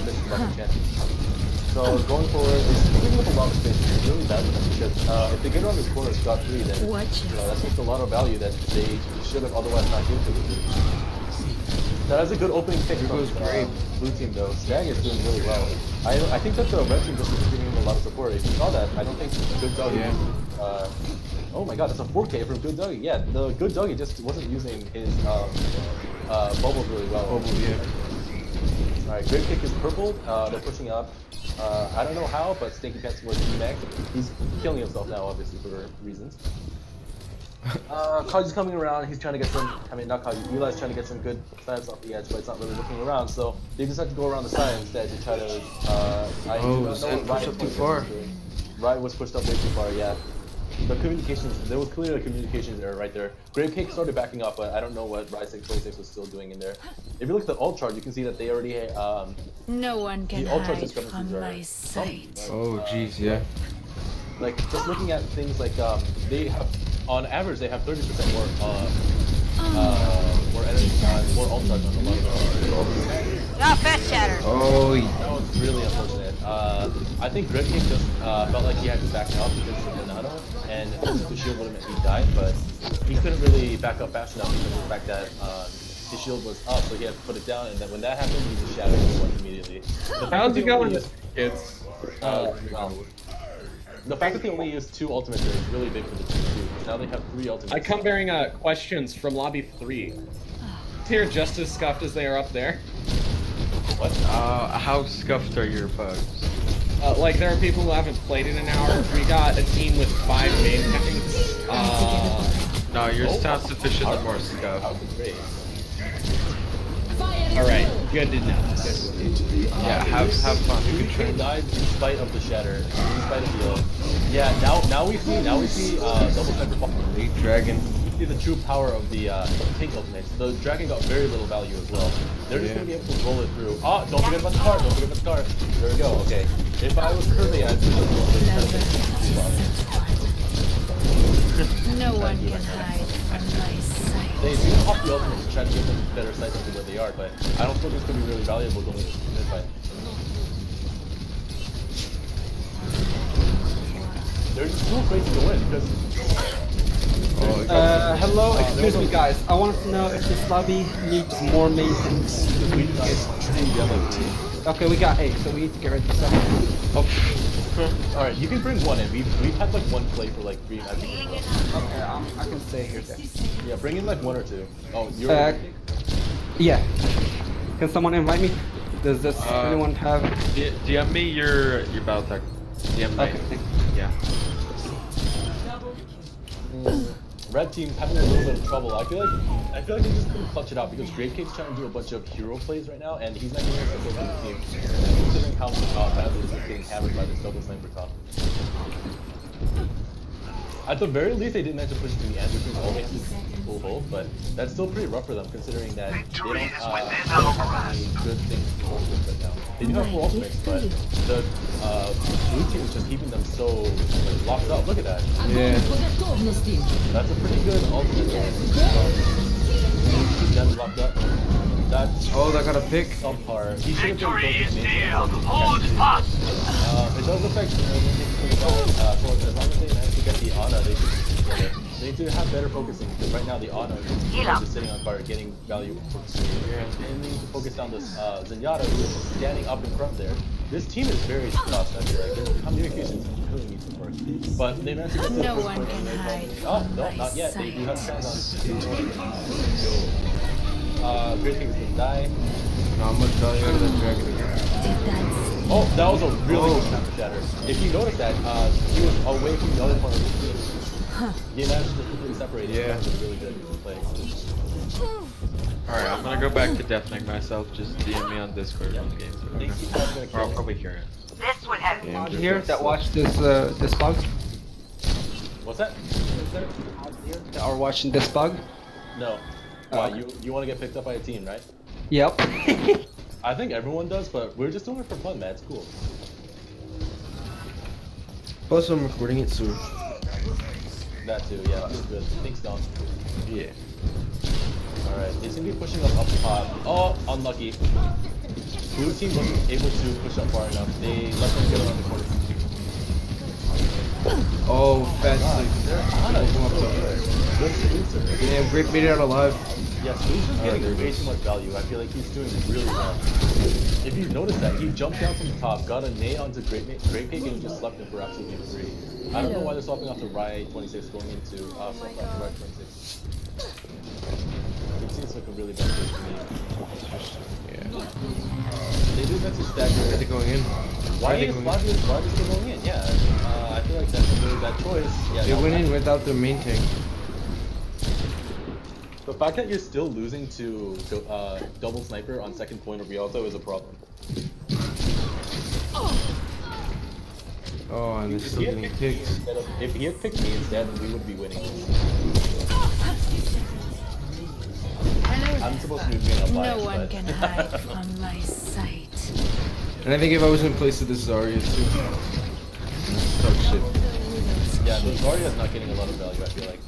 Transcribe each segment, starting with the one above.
miss the button chance. So going forward, it's picking up a lot of space. It's really bad for them because if they get around this corner scot free, then that's just a lot of value that they should have otherwise not given to the team. That has a good opening pick from blue team though. Stag is doing really well. I think that the red team just is giving him a lot of support. If you saw that, I don't think Good Doggy. Oh my god, that's a 4K from Good Doggy. Yeah, the Good Doggy just wasn't using his bubbles really well. Alright, Great Kick is purple. They're pushing up. I don't know how, but Stinky Pants was max. He's killing himself now, obviously, for reasons. Kaji's coming around, he's trying to get some, not Kaji, Eli's trying to get some good stabs off the edge, but it's not really looking around, so they just have to go around the side instead to try to, push up too far. Riot was pushed up way too far, yeah. The communications, there was clearly a communications error right there. Grave Cake started backing up, but I don't know what Rise 626 was still doing in there. If you look at the ult chart, you can see that they already, no one can hide from my sight. Oh jeez, yeah. Like, just looking at things like, they have, on average, they have 30% more energy, more ult charge on the level. Ah, fast chatter! Oh, that was really unfortunate. I think Grave Cake just felt like he had to back up because of the nano, and the shield would have meant he died, but he couldn't really back up fast enough because of the fact that his shield was up, so he had to put it down, and then when that happened, he just shattered himself immediately. How'd you go in this, kids? The fact that they only used 2 ultimates is really big for the team too. Now they have 3 ultimates. I come bearing questions from lobby 3. Here, just as scuffed as they are up there. What? How scuffed are your bugs? Like, there are people who haven't played in an hour. We got a team with 5 main tanks. No, yours sounds sufficiently more scuffed. Alright, good to know. Yeah, have fun. You can train. Died in spite of the shatter, in spite of the yeah, now we see double center fucking dragon. See the true power of the tank ultimates. The dragon got very little value as well. They're just gonna be able to roll it through. Oh, don't forget about the card, don't forget about the card. There we go, okay. If I was Kirby, I'd do No one can hide from my sight. They do pop the ultimate to try to give them better sight of where they are, but I don't think it's going to be really valuable going into this fight. They're just too crazy to win because... hello, excuse me guys. I want to know if this lobby needs more maintenance. Okay, we got 8, so we need to get rid of 7. Oh. Alright, you can bring 1 in. We've had like 1 play for like 3 matches. Okay, I can stay here then. Yeah, bring in like 1 or 2. Oh, you're... Yeah. Can someone invite me? Does anyone have... DM me your battle tech. DM me. Okay, yeah. Red team's having a little bit of trouble. I feel like they just couldn't clutch it out because Great Cake's trying to do a bunch of hero plays right now, and he's not getting a support from the team. Considering how badly he's getting hammered by this double sniper top. At the very least, they didn't have to push it to the end, which was all they have to full hold, but that's still pretty rough for them considering that they don't have any good things to hold with right now. They do have full ultimates, but the blue team is just keeping them so locked up. Look at that. Yeah. That's a pretty good ultimate. Keep them locked up. That's that got a pick. Subpar. He should have been focused. It does affect so as long as they manage to get the Ana, they need to have better focusing because right now the Ana is just sitting on fire, getting value for the and they need to focus on this Zenyatta who is standing up in front there. This team is very tough. Their communications really needs to work. But they managed to get no one can hide. Oh, no, not yet. They do have fans on. Great King is gonna die. Not much value out of that dragon again. Oh, that was a really good counter shatter. If you notice that, he was away from the other part of the team. He managed to completely separate it. That was a really good play. Alright, I'm gonna go back to deafening myself. Just DM me on Discord when the game's over. Or I'll probably hear it. This would have Anyone here that watched this bug? What's that? That are watching this bug? No. Why, you want to get picked up by a team, right? Yep. I think everyone does, but we're just doing it for fun, man. It's cool. Plus, I'm recording it soon. That too, yeah. That's good. Thanks, Don. Yeah. Alright, he's gonna be pushing up top. Oh, unlucky. Blue team wasn't able to push up far enough. They let them get around the corner. Oh, fat They're on us. Good Squeezer. Yeah, Grape made it out alive. Yeah, Squeezer's getting there it way goes. too much value. I feel like he's doing really well. If you notice that, he jumped down from the top, got a nade onto Grape Cake, and he just slept him for absolutely free. I don't know why they're swapping off to Riot 26 going into Riot 26. It seems like a really bad place for me. Yeah. They do that to stagger. Are they going in? Why is still going in? Yeah, I feel like that's a really bad choice. Yeah, They went in without their main tank. The fact that you're still losing to double sniper on second point of Rialto is a problem. Oh, and they're still getting picked. If he had picked me instead, then we would be winning. I'm supposed to be being No unbiased, one but can hide from my sight. And I think if I was in place of this Zarya too. Talk shit. yeah, the Zarya's not getting a lot of value. I feel like.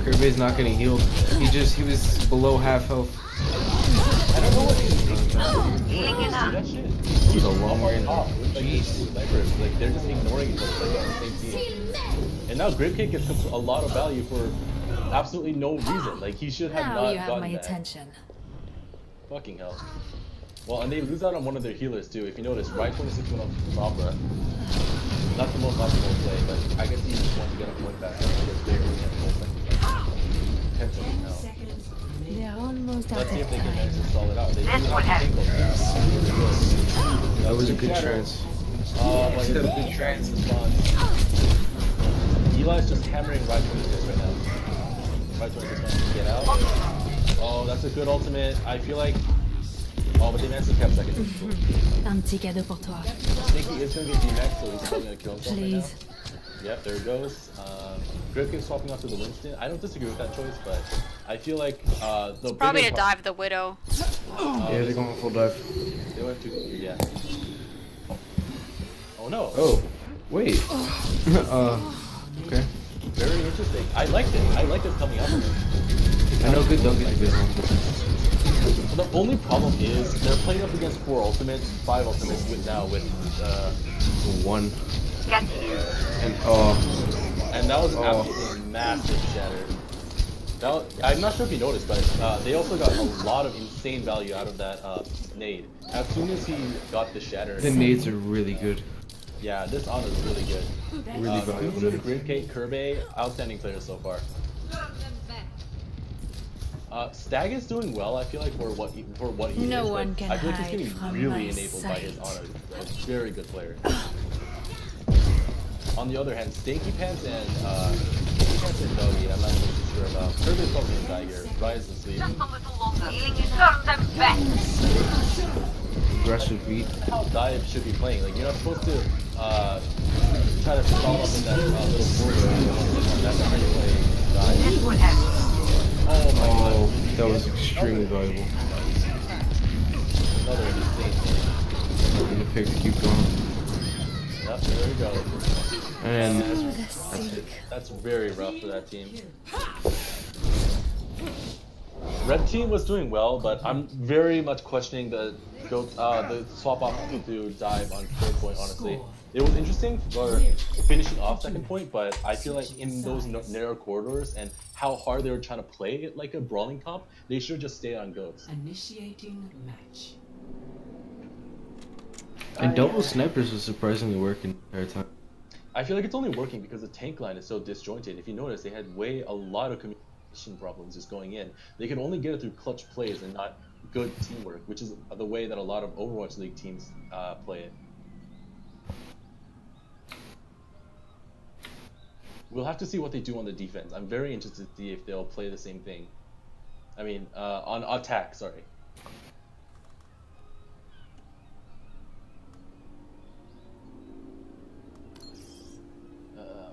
Kirby's not getting healed. He was below half health. I don't know what he's doing. See that shit? He's a long range. Jeez. Like they're just ignoring each other like on the same team. And now Gripcake gets a lot of value for absolutely no reason. Like he should have Now not you have gotten my that. attention. Fucking hell. Well, and they lose out on one of their healers too. If you notice, Riot 26 went up from Opera. Not the most optimal play, but I guess he just wants to get a point back because they really have full second. 10 seconds now. They're almost out Let's see if of they can time. manage to stall it out. They do have to take those. That was a good trance. But it's a good trance response. Eli's just hammering Riot 26 right now. Riot 26 wants to get out. Oh, that's a good ultimate. I feel like. Oh, but they managed to cap second. Un petit cadeau pour toi. I think he is going to get D-Max, so he's probably going to kill himself right now. Please. Yep, there it goes. Gripkick swapping off to the Winston. I don't disagree with that choice, but I feel like the Probably bigger to dive the Widow. Yeah, they're going full dive. They went to yeah. Oh no. Oh, wait. Okay. Very interesting. I liked it. I liked it coming out. I know good dog is a good one. The only problem is they're playing up against 4 ultimates, 5 ultimates with One. And that was absolutely massive shatter. Now, I'm not sure if you noticed, but they also got a lot of insane value out of that nade. As soon as he got the shatter, The nades are really good. yeah, this honor is really good. Really valuable. Squeezer, Gripcake, Kirby, outstanding players so far. Stag is doing well. I feel like for what he No is, one but can I feel like he's hide getting from really my enabled by his sight. honor. A very good player. On the other hand, Stinky Pants and Doggy, I'm not so sure about. Kirby's probably gonna die here. Rise asleep. Aggressive beat. How Dive should be playing. Like you're not supposed to try to stall up in that little corridor. That's not how you play Dive. Oh my god. That was extremely valuable. Another insane thing. And the pick to keep going. Yep, there we go. And That's very rough for that team. Red team was doing well, but I'm very much questioning the swap off to dive on third point, honestly. It was interesting for finishing off second point, but I feel like in those narrow corridors and how hard they were trying to play it like a brawling comp, they should just stay on goats. Initiating match. and double snipers was surprisingly working the entire time. I feel like it's only working because the tank line is so disjointed. If you notice, they had a lot of communication problems just going in. They could only get it through clutch plays and not good teamwork, which is the way that a lot of Overwatch League teams play it. We'll have to see what they do on the defense. I'm very interested to see if they'll play the same thing. I mean, on attack, sorry.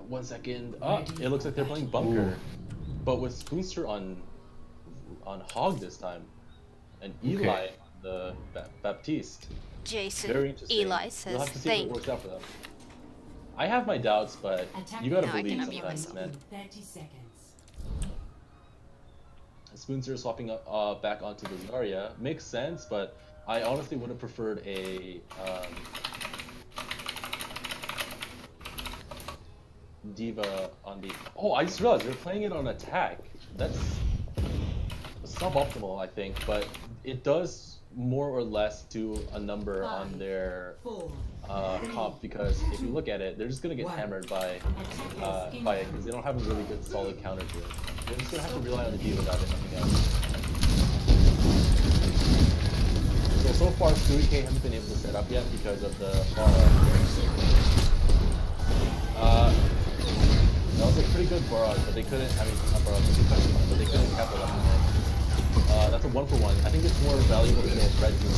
One second. Oh, it looks like they're playing Bunker. Ooh. But with Spoonster on Hog this time. And Eli on the Baptiste. Jason, very interesting. Eli says we'll have to see if it works out for them. I have my doubts, but you gotta believe sometimes, man. 30 seconds. Spoonser swapping back onto the Zarya makes sense, but I honestly would have preferred a Diva on the. Oh, I just realized they're playing it on attack. That's suboptimal, I think, but it does more or less do a number on their comp, because if you look at it, they're just gonna get hammered by it because they don't have a really good solid counter to it. They're just gonna have to rely on the D without it, nothing else. So far, Stewie K hasn't been able to set up yet because of the that was a pretty good barrage, but they couldn't. I mean, not barrage, but they couldn't capitalize on it. That's a 1-for-1. I think it's more valuable to get red team.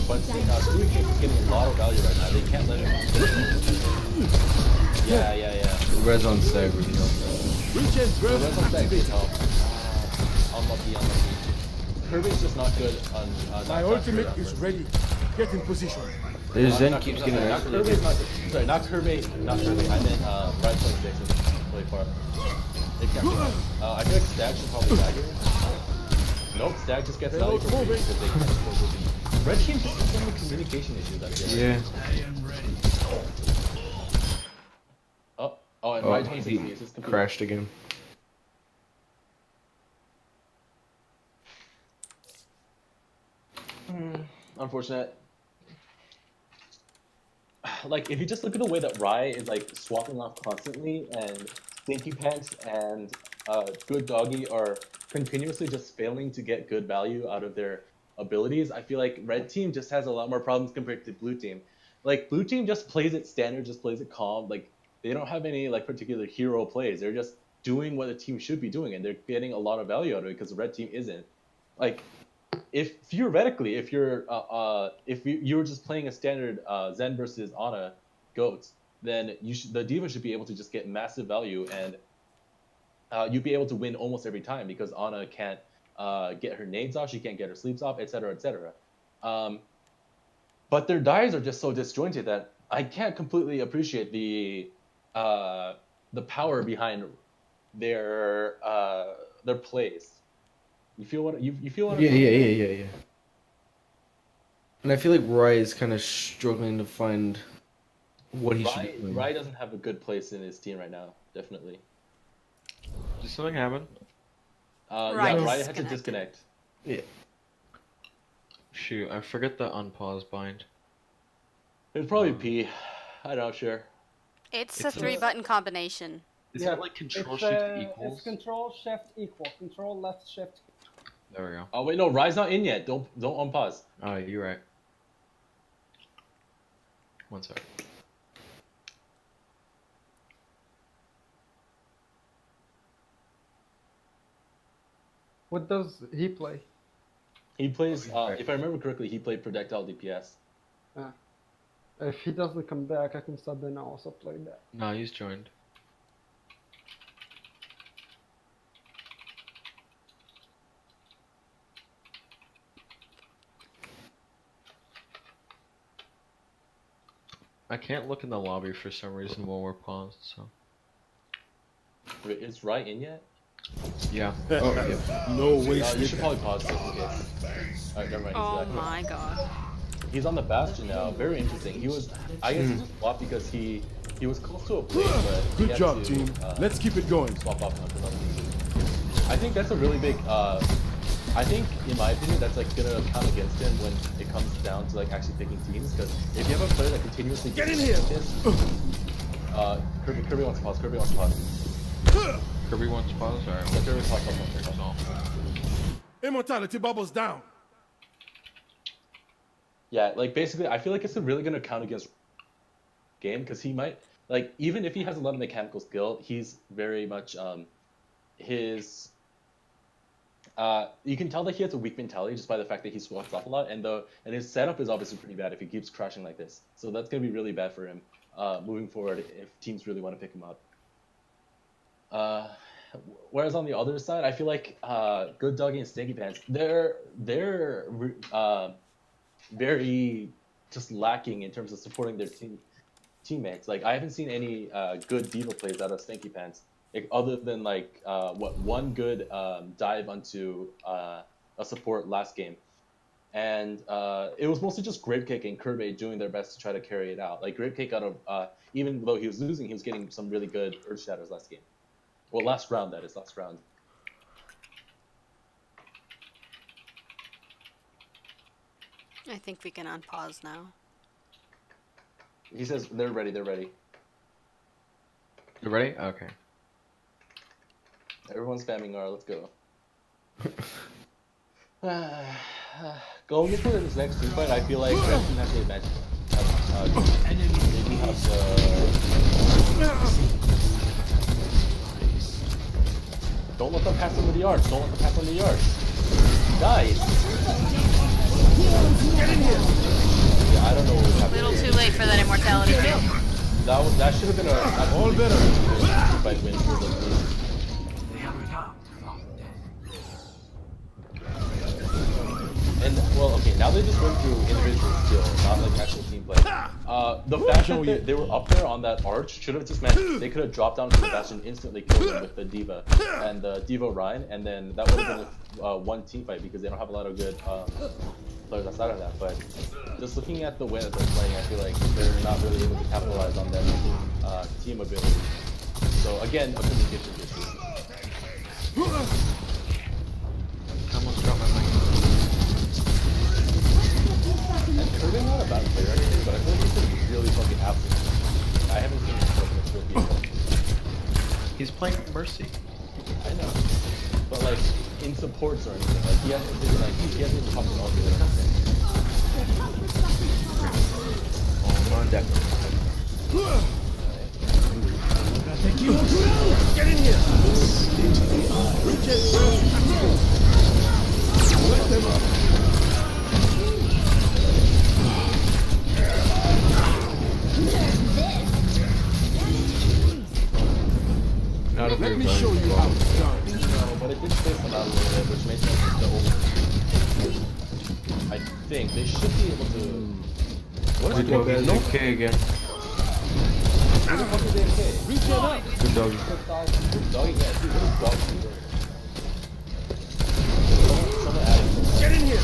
But Stewie K is getting a lot of value right now. They can't let him. Yeah. Red's on stag with you. Red's on stag. Unlucky. Kirby's just not good on. My ultimate is ready. Get in position. Their Zen keeps getting not Kirby. Not Kirby. I meant Red 26 is really far. They can't. I feel like Stag should probably dagger. Nope, Stag just gets value for free because they can't afford to. Red team just has so many communication issues. I feel. Yeah. Oh, and Red 26 is just crashed again. Unfortunate. Like, if you just look at the way that Rai is like swapping off constantly, and Stinky Pants and Good Doggy are continuously just failing to get good value out of their abilities, I feel like Red Team just has a lot more problems compared to Blue Team. Like, Blue Team just plays it standard, just plays it calm. Like, they don't have any like particular hero plays. They're just doing what the team should be doing, and they're getting a lot of value out of it because the Red Team isn't. Like, if theoretically, if you're you were just playing a standard Zen versus Ana goats, then the diva should be able to just get massive value, and you'd be able to win almost every time because Ana can't get her nades off, she can't get her sleeps off, etc., etc. But their dives are just so disjointed that I can't completely appreciate the power behind their plays. You feel what you feel what? Yeah. And I feel like Rai is kind of struggling to find what he should be doing. Rai doesn't have a good place in his team right now, definitely. Did something happen? Rai had to disconnect. Yeah. Shoot, I forget the unpause bind. It's probably P. I'm not sure. It's a 3-button combination. Is that like control shift equals? It's control shift equal. Control left shift. There we go. Oh wait, no, Rai's not in yet. Don't unpause. Oh, you're right. One sec. What does he play? He plays. If I remember correctly, he played projectile DPS. If he doesn't come back, I can sub in and also play that. No, he's joined. I can't look in the lobby for some reason while we're paused, so. Is Rai in yet? Yeah. Oh, yeah. No way. You should probably pause just in case. Alright, never mind. Oh my god. He's on the Bastion now. Very interesting. He was. I guess he just swapped because he was close to a blade, but he Good had job, to, team. Let's keep it going. Swap off onto another team. I think that's a really big. I think, in my opinion, that's like gonna count against him when it comes down to like actually picking teams. Because if you have a player that continuously Get in here. Kirby wants to pause. Kirby wants to pause. Kirby wants to pause? Alright. Yeah, Kirby pause. Immortality bubbles down. Yeah, like basically, I feel like it's really gonna count against game because he might like even if he has a lot of mechanical skill, he's very much his. You can tell that he has a weak mentality just by the fact that he swaps off a lot, and his setup is obviously pretty bad if he keeps crashing like this. So that's gonna be really bad for him moving forward if teams really want to pick him up. Whereas on the other side, I feel like Good Doggy and Stinky Pants, they're very just lacking in terms of supporting their teammates. Like I haven't seen any good diva plays out of Stinky Pants. like, other than like one good dive onto a support last game. And it was mostly just Grapekick and Kirby doing their best to try to carry it out. Like Grapekick got a, even though he was losing, he was getting some really good Earth Shatters last game. Well, last round that is, last round. I think we can unpause now. He says they're ready, they're ready. You ready? Okay. Everyone's spamming R, let's go. Going into this next team fight, I feel like Red Team has the advantage. They do have Don't let them pass on the yards, don't let them pass on the yards. Guys! Get in here! Yeah, I don't know what was happening. A little too late for that immortality kill. That should have been a all better fight win for the team. And well, okay, now they just went through individual skill, not like actual team play. The fact that they were up there on that arch should have just meant they could have dropped down to the bastion, instantly killed them with the D.Va and the D.Va Ryan, and then that would have been a one team fight because they don't have a lot of good players outside of that. But just looking at the way that they're playing, I feel like they're not really able to capitalize on their team ability. So again, a communication issue. Someone's dropped my mic. And Kirby's not a bad player or anything, but I feel like he's been really fucking absent. I haven't seen him play in this field. He's playing Mercy. I know. But like, in supports or anything, like he hasn't even popped an ulti or anything. Oh, on deck. Get in here! Let them up. Not a Let me show you how it's done. No, but it did space them out a little bit, which makes sense to over. I think they should be able to. What is Good it? doggy. Okay again. Who the fuck is AFK? Reach it up. Good doggy. Good doggy, yeah, dude, what is doggy doing? Someone added. Get in here.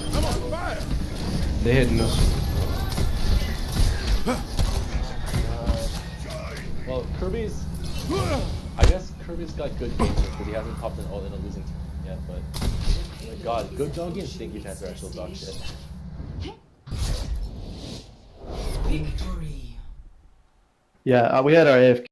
I'm on fire. They hitting us. Well, Kirby's. I guess Kirby's got good games because he hasn't popped an ult in a losing team yet, but. Oh my god, good doggy and stinky chance are actual dog shit. Victory. Yeah, we had our AFK.